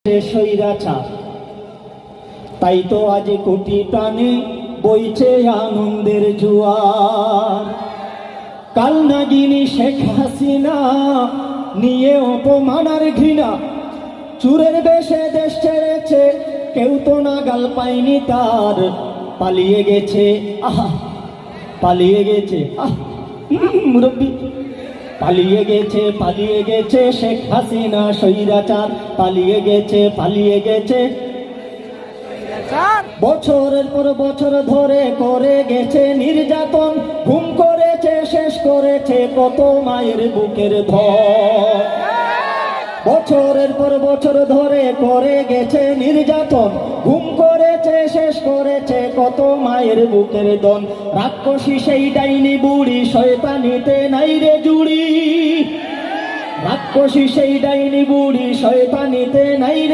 স্বৈরাচার, তাই তো আজ কোটি প্রাণে বইছে আনন্দের জোয়ার। কাল নাগিনী শেখ হাসিনা নিয়ে অপমান আর ঘৃণা, চুরের বেশে দেশ ছেড়েছে, কেউ তো নাগাল পায়নি তার। পালিয়ে গেছে, আহা পালিয়ে গেছে, মুরব্বী পালিয়ে গেছে, পালিয়ে গেছে শেখ হাসিনা স্বৈরাচার, পালিয়ে গেছে, পালিয়ে গেছে। বছরের পর বছর ধরে করে গেছে নির্যাতন, ঘুম করেছে, শেষ করেছে কত মায়ের বুকের ধর। বছরের পর বছর ধরে করে গেছে নির্যাতন, ঘুম করেছে, শেষ করেছে কত মায়ের বুকের দন। রাক্ষসী সেই ডাইনি বুড়ি শয়তানিতে নাই রে জুড়ি, রাক্ষসী সেই ডাইনি বুড়ি শয়তানিতে নাই রে।